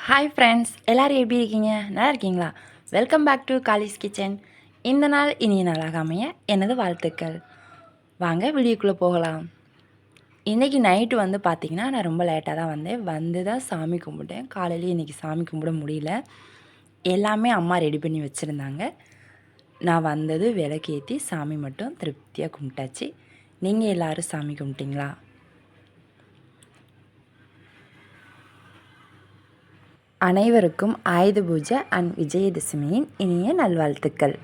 Hi friends, எல்லோரும் எப்படி இருக்கீங்க? நல்லா இருக்கீங்களா? வெல்கம் பேக் டு காலிஸ் கிச்சன். இந்த நாள் இனிய நாளாக அமைய எனது வாழ்த்துக்கள். வாங்க வீடியோக்குள்ளே போகலாம். இன்றைக்கி நைட்டு வந்து பார்த்திங்கன்னா நான் ரொம்ப லேட்டாக தான் வந்து தான் சாமி கும்பிட்டேன். காலையிலேயே இன்றைக்கி சாமி கும்பிட முடியல. எல்லாமே அம்மா ரெடி பண்ணி வச்சுருந்தாங்க. நான் வந்தது விளக்கேற்றி சாமி மட்டும் திருப்தியாக கும்பிட்டாச்சு. நீங்கள் எல்லோரும் சாமி கும்பிட்டிங்களா? அனைவருக்கும் ஆயுத பூஜை அண்ட் விஜயதசமியின் இனிய நல்வாழ்த்துக்கள்.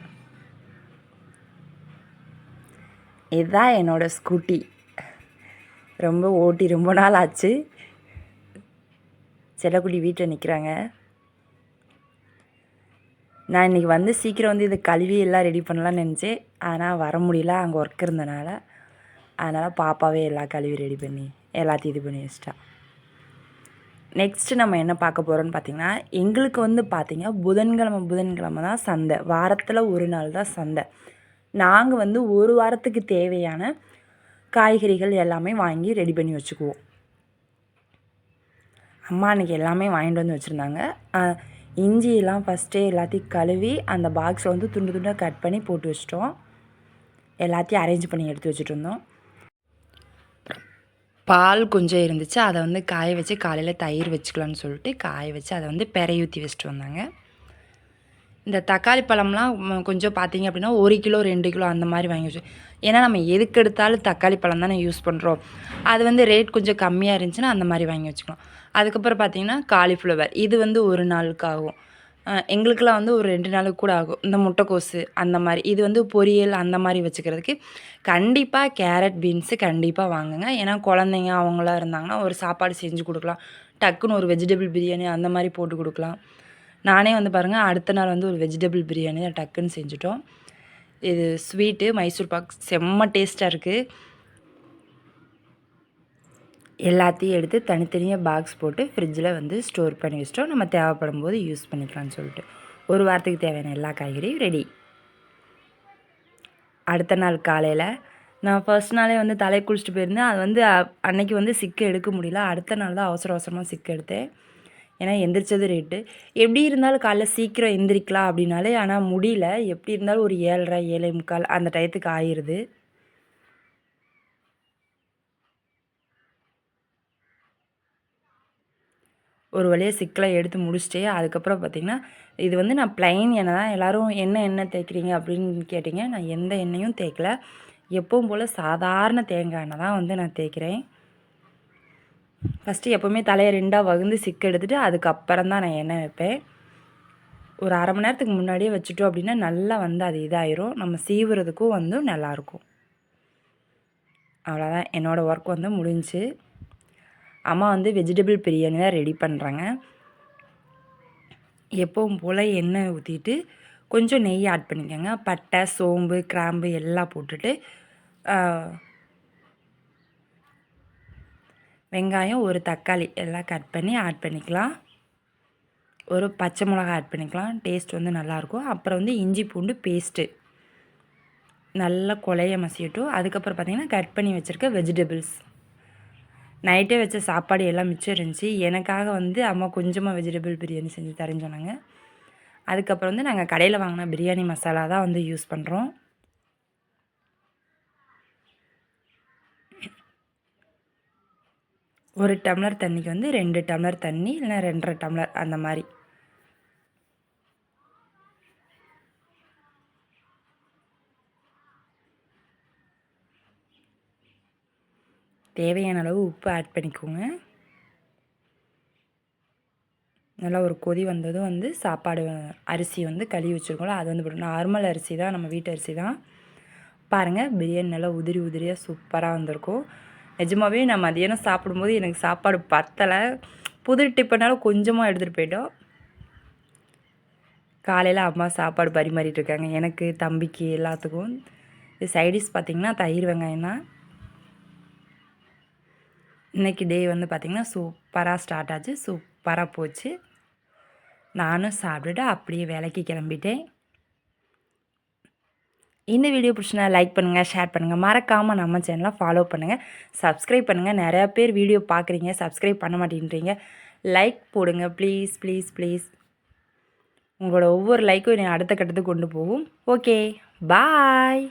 இதுதான் என்னோடய ஸ்கூட்டி. ரொம்ப நாள் ஆச்சு. செல்லக்குடி வீட்டில் நிற்கிறாங்க. நான் இன்றைக்கி வந்து சீக்கிரம் வந்து இதை கழுவி எல்லாம் ரெடி பண்ணலான்னு நினச்சேன். ஆனால் வர முடியல, அங்கே ஒர்க் இருந்தனால. அதனால் பாப்பாவே எல்லாம் கழுவி ரெடி பண்ணி எல்லாத்தையும் இது பண்ணி வச்சிட்டா. நெக்ஸ்ட்டு நம்ம என்ன பார்க்க போகிறோன்னு பார்த்திங்கன்னா, எங்களுக்கு வந்து பார்த்திங்கன்னா புதன்கிழமை தான் சந்தை. வாரத்தில் ஒரு நாள் தான் சந்தை. நாங்கள் வந்து ஒரு வாரத்துக்கு தேவையான காய்கறிகள் எல்லாமே வாங்கி ரெடி பண்ணி வச்சுக்குவோம். அம்மா அன்றைக்கி எல்லாமே வாங்கிட்டு வந்து வச்சுருந்தாங்க. இஞ்சியெல்லாம் ஃபஸ்ட்டே எல்லாத்தையும் கழுவி அந்த பாக்ஸில் வந்து துண்டு துண்டாக கட் பண்ணி போட்டு வச்சிட்டோம். எல்லாத்தையும் அரேஞ்ச் பண்ணி எடுத்து வச்சுட்டு இருந்தோம். பால் கொஞ்சம் இருந்துச்சு, அதை வந்து காய வச்சு காலையில் தயிர் வச்சுக்கலான்னு சொல்லிட்டு காய வச்சு அதை வந்து பெரைய ஊற்றி வச்சுட்டு வந்தாங்க. இந்த தக்காளி பழம்லாம் கொஞ்சம் பார்த்திங்க அப்படின்னா 1 கிலோ 2 கிலோ அந்த மாதிரி வாங்கி வச்சு. ஏன்னா நம்ம எதுக்கு எடுத்தாலும் தக்காளி பழம் தானே யூஸ் பண்ணுறோம். அது வந்து ரேட் கொஞ்சம் கம்மியாக இருந்துச்சுன்னா அந்த மாதிரி வாங்கி வச்சுக்கலாம். அதுக்கப்புறம் பார்த்திங்கன்னா காலிஃப்ளவர், இது வந்து ஒரு நாளுக்கு ஆகும். எங்களுக்கெல்லாம் வந்து ஒரு 2 நாளுக்கு கூட ஆகும். இந்த முட்டைக்கோஸு அந்த மாதிரி, இது வந்து பொரியல் அந்த மாதிரி வச்சுக்கிறதுக்கு கண்டிப்பாக கேரட் பீன்ஸு கண்டிப்பாக வாங்குங்க. ஏன்னா குழந்தைங்க அவங்களாம் இருந்தாங்கன்னா ஒரு சாப்பாடு செஞ்சு கொடுக்கலாம். டக்குன்னு ஒரு வெஜிடபிள் பிரியாணி அந்த மாதிரி போட்டு கொடுக்கலாம். நானே வந்து பாருங்கள், அடுத்த நாள் வந்து ஒரு வெஜிடபிள் பிரியாணி தான் டக்குன்னு செஞ்சுட்டோம். இது ஸ்வீட்டு மைசூர் பாக் செம்ம டேஸ்ட்டாக இருக்குது. எல்லாத்தையும் எடுத்து தனித்தனியாக பாக்ஸ் போட்டு ஃப்ரிட்ஜில் வந்து ஸ்டோர் பண்ணி வச்சிட்டோம். நம்ம தேவைப்படும் போது யூஸ் பண்ணிக்கலாம்னு சொல்லிட்டு ஒரு வாரத்துக்கு தேவையான எல்லா காய்கறியும் ரெடி. அடுத்த நாள் காலையில் நான் ஃபர்ஸ்ட் நாளே வந்து தலை குளிச்சுட்டு போயிருந்தேன். அது வந்து அன்னைக்கு வந்து சிக்கு எடுக்க முடியல. அடுத்த நாள் தான் அவசரமாக சிக்கு எடுத்தேன். ஏன்னா எந்திரிச்சது ரேட்டு. எப்படி இருந்தாலும் காலைல சீக்கிரம் எந்திரிக்கலாம் அப்படின்னாலே, ஆனால் முடியல. எப்படி இருந்தாலும் ஒரு 7:30 7:45 அந்த டயத்துக்கு ஆயிடுது. ஒரு வழியாக சிக்கலாக எடுத்து முடிச்சுட்டு அதுக்கப்புறம் பார்த்திங்கன்னா, இது வந்து நான் ப்ளைன் எண்ணெய் தான். எல்லோரும் எண்ணெய் தேய்க்கிறீங்க அப்படின்னு கேட்டிங்க. நான் எந்த எண்ணெயும் தேய்க்கல. எப்பவும் போல் சாதாரண தேங்காய் எண்ணெய் தான் வந்து நான் தேய்க்கிறேன். ஃபஸ்ட்டு எப்போவுமே தலையை 2ஆக வகுந்து சிக்கு எடுத்துகிட்டு அதுக்கப்புறம் தான் நான் எண்ணெய் வைப்பேன். ஒரு அரை மணி நேரத்துக்கு முன்னாடியே வச்சுட்டோம் அப்படின்னா நல்லா வந்து அது இதாயிரும். நம்ம சீவுறதுக்கும் வந்து நல்லாயிருக்கும். அவ்வளோதான், என்னோடய ஒர்க் வந்து முடிஞ்சு. அம்மா வந்து வெஜிடபிள் பிரியாணி தான் ரெடி பண்ணுறாங்க. எப்பவும் போல் எண்ணெய் ஊற்றிட்டு கொஞ்சம் நெய் ஆட் பண்ணிக்கோங்க. பட்டை, சோம்பு, கிராம்பு எல்லாம் போட்டுட்டு வெங்காயம், ஒரு தக்காளி எல்லாம் கட் பண்ணி ஆட் பண்ணிக்கலாம். ஒரு பச்சை மிளகா ஆட் பண்ணிக்கலாம். டேஸ்ட் வந்து நல்லாயிருக்கும். அப்புறம் வந்து இஞ்சி பூண்டு பேஸ்ட்டு நல்லா கொலைய மசியட்டும். அதுக்கப்புறம் பார்த்திங்கன்னா கட் பண்ணி வச்சுருக்க வெஜிடபிள்ஸ். நைட்டே வச்ச சாப்பாடு எல்லாம் மிச்சம் இருந்துச்சு. எனக்காக வந்து அம்மா கொஞ்சமாக வெஜிடபிள் பிரியாணி செஞ்சு தரேன்னு சொன்னாங்க. அதுக்கப்புறம் வந்து நாங்கள் கடையில் வாங்கின பிரியாணி மசாலா தான் வந்து யூஸ் பண்ணுறோம். ஒரு டம்ளர் தண்ணிக்கு வந்து 2 டம்ளர் தண்ணி, இல்லைனா 2.5 டம்ளர் அந்த மாதிரி. தேவையான அளவு உப்பு ஆட் பண்ணிக்கோங்க. நல்லா ஒரு கொதி வந்ததும் வந்து சாப்பாடு அரிசி வந்து கழுவி வச்சுருக்கோம்ல, அது வந்து நார்மல் அரிசி தான், நம்ம வீட்டு அரிசி தான். பாருங்கள், பிரியாணி நல்லா உதிரி உதிரியாக சூப்பராக வந்திருக்கும். நிஜமாகவே நான் மதியானம் சாப்பிடும்போது எனக்கு சாப்பாடு பத்தலை. புது டிஃபனாலும் கொஞ்சமாக எடுத்துகிட்டு போயிட்டோம். காலையில் அம்மா சாப்பாடு பரிமாறிட்டு இருக்காங்க எனக்கு, தம்பிக்கு, எல்லாத்துக்கும். இது சைடிஷ் பார்த்திங்கன்னா தயிர் வெங்காயம் தான். இன்றைக்கி டே வந்து பார்த்திங்கன்னா சூப்பராக ஸ்டார்ட் ஆச்சு, சூப்பராக போச்சு. நானும் சாப்பிட்டுட்டு அப்படியே வேலைக்கு கிளம்பிட்டேன். இந்த வீடியோ பிடிச்சினா லைக் பண்ணுங்கள், ஷேர் பண்ணுங்கள். மறக்காமல் நம்ம சேனலை ஃபாலோ பண்ணுங்கள், சப்ஸ்கிரைப் பண்ணுங்கள். நிறையா பேர் வீடியோ பார்க்குறீங்க, சப்ஸ்கிரைப் பண்ண மாட்டேன்றீங்க. லைக் போடுங்க ப்ளீஸ் ப்ளீஸ் ப்ளீஸ். உங்களோட ஒவ்வொரு லைக்கும் என்னை அடுத்த கட்டத்துக்கு கொண்டு போகும். Okay bye.